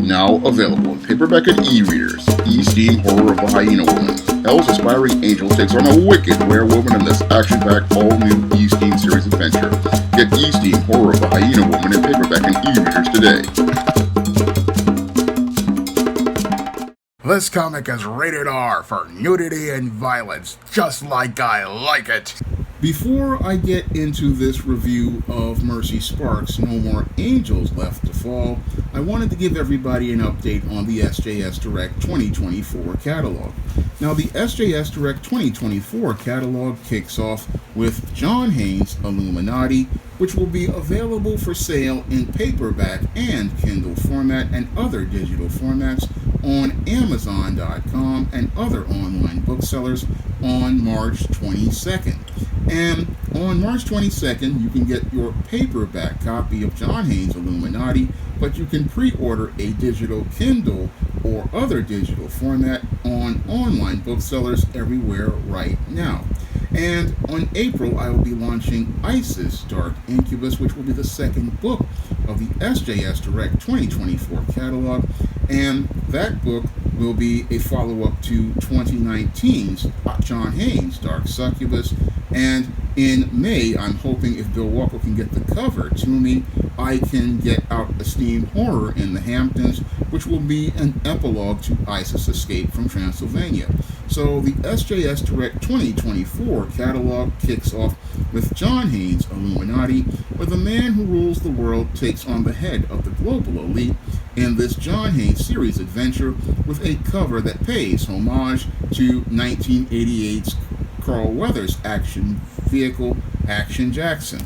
Now available in paperback and e-readers. E-Steam Horror of the Hyena Woman. Hell's Aspiring Angel takes on a wicked werewolf in this action-packed all-new E-Steam series adventure. Get E-Steam Horror of the Hyena Woman in paperback and e-readers today. This comic is rated R for nudity and violence, just like I like it. Before I get into this review of Mercy Sparx' No More Angels Left to Fall, I wanted to give everybody an update on the SJS Direct 2024 catalog. Now, the SJS Direct 2024 catalog kicks off with John Haynes' Illuminati, which will be available for sale in paperback and Kindle format and other digital formats on Amazon.com and other online booksellers on March 22nd. And on March 22nd, you can get your paperback copy of John Haynes' Illuminati, but you can pre-order a digital Kindle or other digital format on online booksellers everywhere right now. And on April, I will be launching Isis Dark Incubus, which will be the second book of the SJS Direct 2024 catalog. And that book will be a follow-up to 2019's John Haynes' Dark Succubus. And in May, I'm hoping if Bill Walker can get the cover to me, I can get out Esteemed Horror in the Hamptons, which will be an epilogue to Isis Escape from Transylvania. So the SJS Direct 2024 catalog kicks off with John Haynes' Illuminati, where the man who rules the world takes on the head of the global elite in this John Haynes series adventure with a cover that pays homage to 1988's Carl Weathers action vehicle, Action Jackson.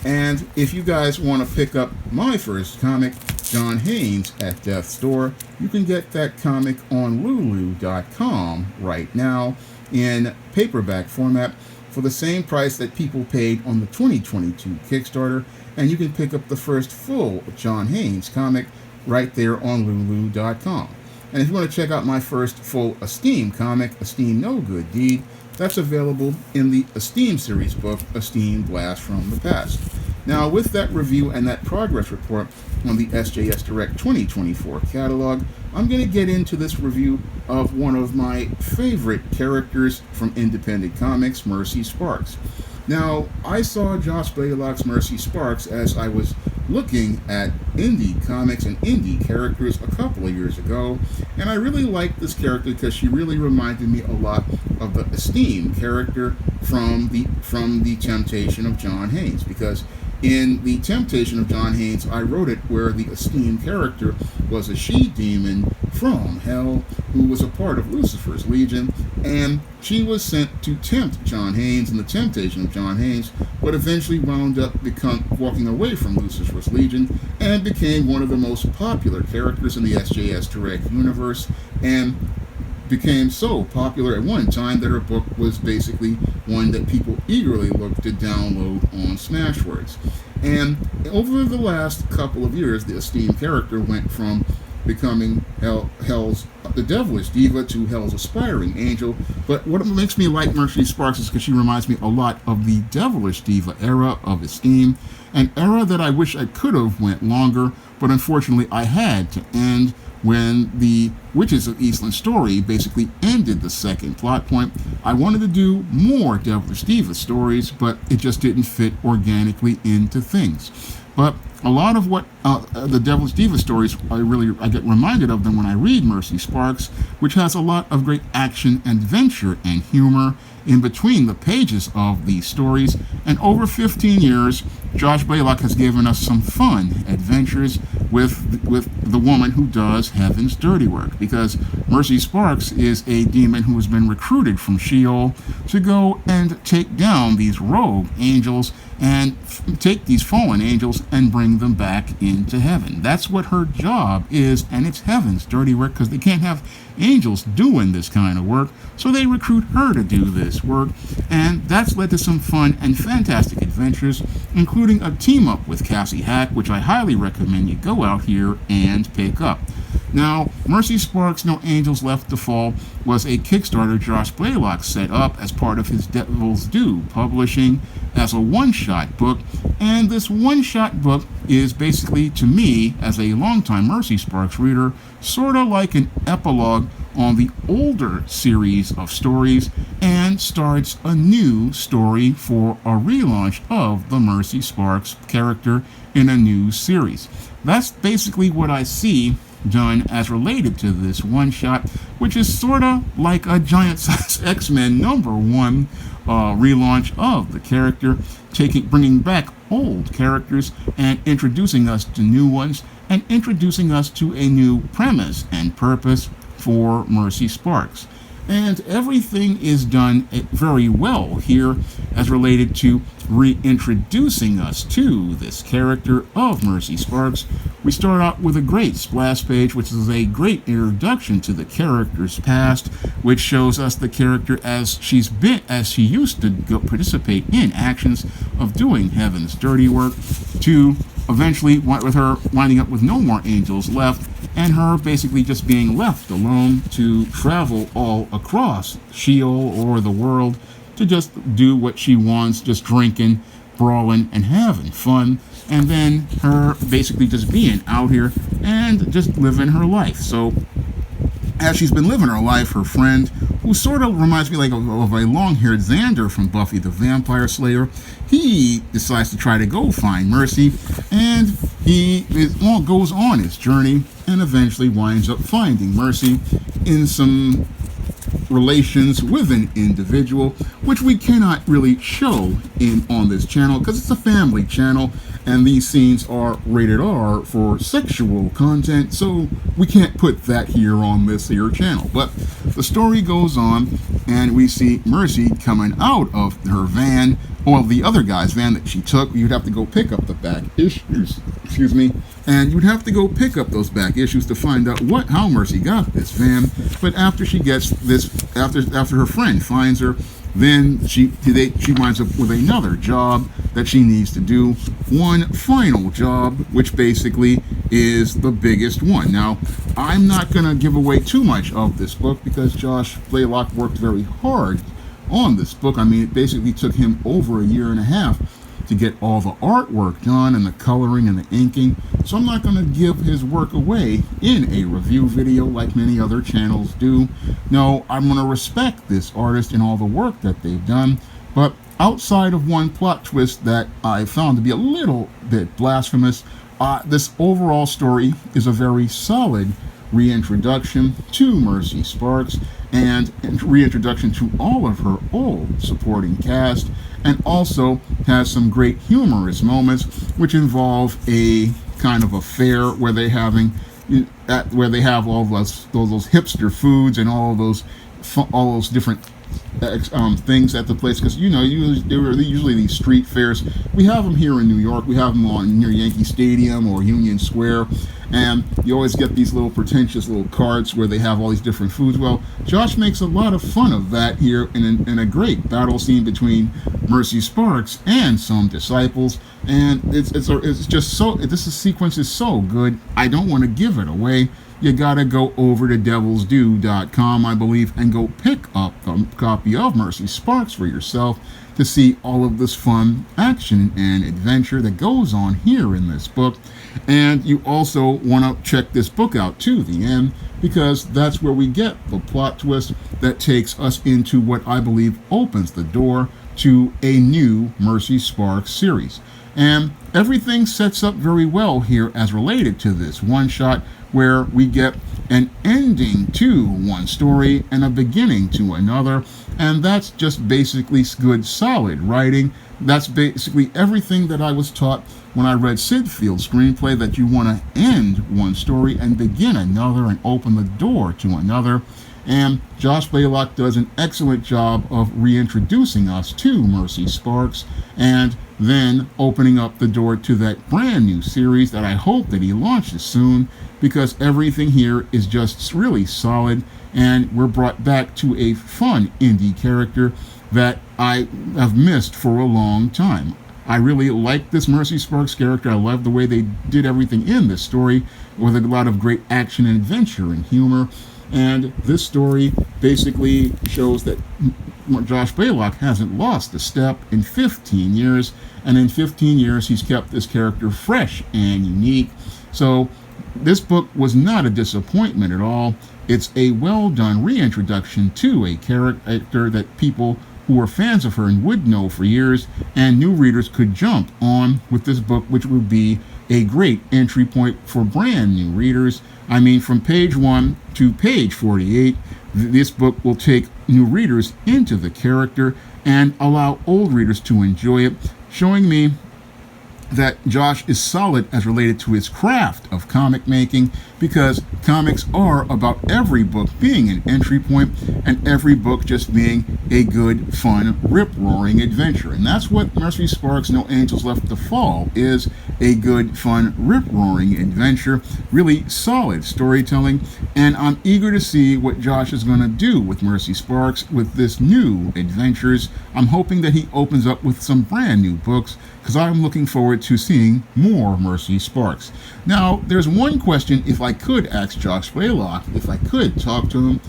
And if you guys want to pick up my first comic, John Haynes at Death's Door, you can get that comic on Lulu.com right now in paperback format for the same price that people paid on the 2022 Kickstarter, and you can pick up the first full John Haynes comic right there on Lulu.com. And if you want to check out my first full Esteem comic, Esteem No Good Deed, that's available in the Esteem series book, Esteem Blast from the Past. Now, with that review and that progress report on the SJS Direct 2024 catalog, I'm going to get into this review of one of my favorite characters from independent comics, Mercy Sparx. Now, I saw Josh Blaylock's Mercy Sparx as I was looking at indie comics and indie characters a couple of years ago, and I really liked this character because she really reminded me a lot of the Esteem character from the Temptation of John Haynes, because in the Temptation of John Haynes, I wrote it where the Esteem character was a she-demon from hell who was a part of Lucifer's Legion, and she was sent to tempt John Haynes in the Temptation of John Haynes, but eventually wound up walking away from Lucifer's Legion and became one of the most popular characters in the SJS Direct universe, and became so popular at one time that her book was basically one that people eagerly looked to download on Smashwords. And over the last couple of years, the Esteem character went from becoming the Devilish Diva to Hell's Aspiring Angel. But what makes me like Mercy Sparx is because she reminds me a lot of the Devilish Diva era of Esteem, an era that I wish I could have went longer, but unfortunately I had to end when the Witches of Eastland story basically ended the second plot point. I wanted to do more Devilish Diva stories, but it just didn't fit organically into things. But a lot of what the Devilish Diva stories, I get reminded of them when I read Mercy Sparx, which has a lot of great action and adventure and humor in between the pages of these stories. And over 15 years, Josh Blaylock has given us some fun adventures with the woman who does heaven's dirty work, because Mercy Sparx is a demon who has been recruited from Sheol to go and take down these rogue angels and take these fallen angels and bring them back into heaven. That's what her job is, and it's heaven's dirty work because they can't have angels doing this kind of work, so they recruit her to do this work, and that's led to some fun and fantastic adventures, including a team-up with Cassie Hack, which I highly recommend you go out here and pick up. Now, Mercy Sparx' No Angels Left to Fall was a Kickstarter Josh Blaylock set up as part of his Devil's Due publishing as a one-shot book, and this one-shot book is basically, to me, as a longtime Mercy Sparks reader, sort of like an epilogue on the older series of stories and starts a new story for a relaunch of the Mercy Sparks character in a new series. That's basically what I see done as related to this one-shot, which is sort of like a giant-size X-Men #1 relaunch of the character, bringing back old characters and introducing us to new ones and introducing us to a new premise and purpose for Mercy Sparks. And everything is done very well here as related to reintroducing us to this character of Mercy Sparks. We start out with a great splash page, which is a great introduction to the character's past, which shows us the character as she used to participate in actions of doing Heaven's dirty work, to eventually with her winding up with no more angels left, and her basically just being left alone to travel all across Sheol or the world to just do what she wants, just drinking, brawling, and having fun, and then her basically just being out here and just living her life. So as she's been living her life, her friend, who sort of reminds me of a long-haired Xander from Buffy the Vampire Slayer, he decides to try to go find Mercy, and he goes on his journey and eventually winds up finding Mercy in some relations with an individual, which we cannot really show on this channel because it's a family channel and these scenes are rated R for sexual content, so we can't put that here on this here channel. But the story goes on and we see Mercy coming out of her van, or the other guy's van that she took. You'd have to go pick up the back issues, and you'd have to go pick up those back issues to find out how Mercy got this van. But after she gets this, after her friend finds her, then she winds up with another job that she needs to do, one final job, which basically is the biggest one. Now, I'm not going to give away too much of this book because Josh Blaylock worked very hard on this book. I mean, it basically took him over a year and a half to get all the artwork done and the coloring and the inking. So I'm not going to give his work away in a review video like many other channels do. No, I'm going to respect this artist and all the work that they've done. But outside of one plot twist that I found to be a little bit blasphemous, this overall story is a very solid reintroduction to Mercy Sparks and reintroduction to all of her old supporting cast, and also has some great humorous moments which involve a kind of affair where they have all those hipster foods and all those different things at the place, because usually these street fairs, we have them here in New York, we have them near Yankee Stadium or Union Square, and you always get these little pretentious little carts where they have all these different foods. Well, Josh makes a lot of fun of that here in a great battle scene between Mercy Sparks and some disciples, and it's just so, this sequence is so good, I don't want to give it away. You gotta go over to devilsdue.com, I believe, and go pick up a copy of Mercy Sparks for yourself to see all of this fun action and adventure that goes on here in this book. And you also want to check this book out to the end, because that's where we get the plot twist that takes us into what I believe opens the door to a new Mercy Sparks series. And everything sets up very well here as related to this one-shot, where we get an ending to one story and a beginning to another, and that's just basically good, solid writing. That's basically everything that I was taught when I read Sid Field's screenplay, that you want to end one story and begin another and open the door to another. And Josh Blaylock does an excellent job of reintroducing us to Mercy Sparks and then opening up the door to that brand new series that I hope that he launches soon, because everything here is just really solid, and we're brought back to a fun indie character that I have missed for a long time. I really like this Mercy Sparks character. I love the way they did everything in this story with a lot of great action and adventure and humor. And this story basically shows that Josh Blaylock hasn't lost a step in 15 years, and in 15 years he's kept this character fresh and unique. So this book was not a disappointment at all. It's a well-done reintroduction to a character that people who were fans of her and would know for years, and new readers could jump on with this book, which would be a great entry point for brand new readers. I mean, from page 1 to page 48, this book will take new readers into the character and allow old readers to enjoy it, showing me that Josh is solid as related to his craft of comic making, because comics are about every book being an entry point and every book just being a good, fun, rip-roaring adventure. And that's what Mercy Sparx' No Angels Left to Fall is, a good, fun, rip-roaring adventure, really solid storytelling, and I'm eager to see what Josh is going to do with Mercy Sparx with this new adventures. I'm hoping that he opens up with some brand new books, because I'm looking forward to seeing more Mercy Sparx. Now, there's one question, if I could ask Josh Blaylock, if I could talk to him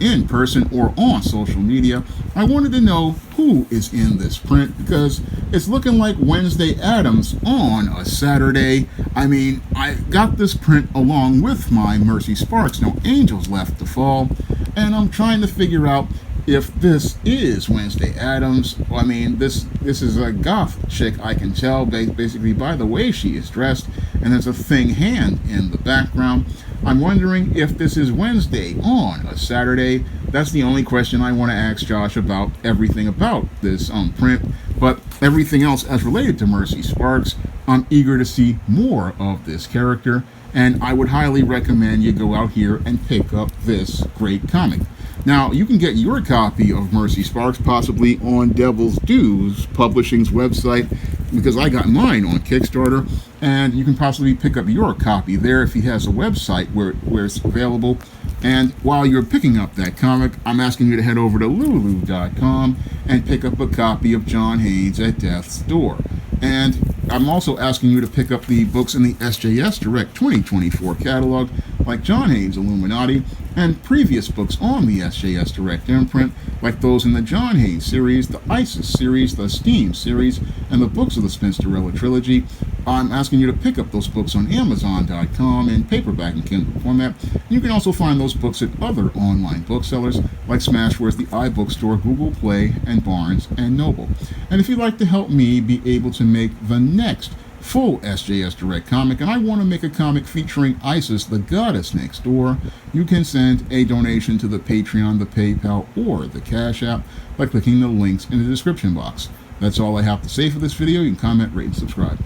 in person or on social media, I wanted to know who is in this print, because it's looking like Wednesday Addams on a Saturday. I mean, I got this print along with my Mercy Sparx No Angels Left to Fall, and I'm trying to figure out if this is Wednesday Addams. I mean, this is a goth chick, I can tell basically by the way she is dressed, and there's a thing hand in the background. I'm wondering if this is Wednesday on a Saturday. That's the only question I want to ask Josh about everything about this print, but everything else as related to Mercy Sparx, I'm eager to see more of this character, and I would highly recommend you go out here and pick up this great comic. Now, you can get your copy of Mercy Sparx possibly on Devil's Dues Publishing's website, because I got mine on Kickstarter, and you can possibly pick up your copy there if he has a website where it's available. And while you're picking up that comic, I'm asking you to head over to lulu.com and pick up a copy of John Haynes at Death's Door. And I'm also asking you to pick up the books in the SJS Direct 2024 catalog, like John Haynes' Illuminati, and previous books on the SJS Direct imprint, like those in the John Haynes series, the ISIS series, the Steam series, and the books of the Spinsterella trilogy. I'm asking you to pick up those books on Amazon.com in paperback and Kindle format. You can also find those books at other online booksellers like Smashware's The iBookstore, Google Play, and Barnes & Noble. And if you'd like to help me be able to make the next full SJS Direct comic, and I want to make a comic featuring Isis, the goddess next door, you can send a donation to the Patreon, the PayPal, or the Cash App by clicking the links in the description box. That's all I have to say for this video. You can comment, rate, and subscribe.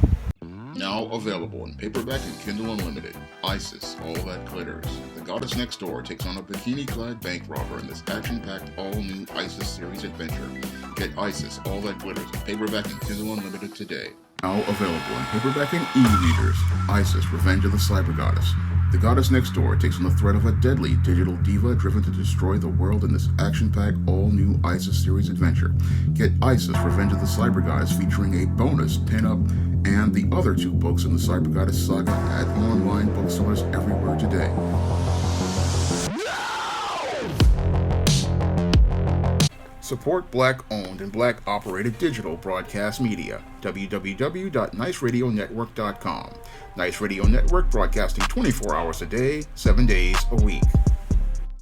Now available in paperback and Kindle Unlimited, Isis, All That Glitters. The goddess next door takes on a bikini-clad bank robber in this action-packed, all-new Isis series adventure. Get Isis, All That Glitters in paperback and Kindle Unlimited today. Now available in paperback and e-readers, Isis, Revenge of the Cyber Goddess. The goddess next door takes on the threat of a deadly digital diva driven to destroy the world in this action-packed, all-new Isis series adventure. Get Isis, Revenge of the Cyber Goddess, featuring a bonus pin-up and the other 2 books in the Cyber Goddess saga at online booksellers everywhere today. Support Black-owned and Black-operated digital broadcast media. www.niceradionetwork.com. Nice Radio Network, broadcasting 24 hours a day, 7 days a week.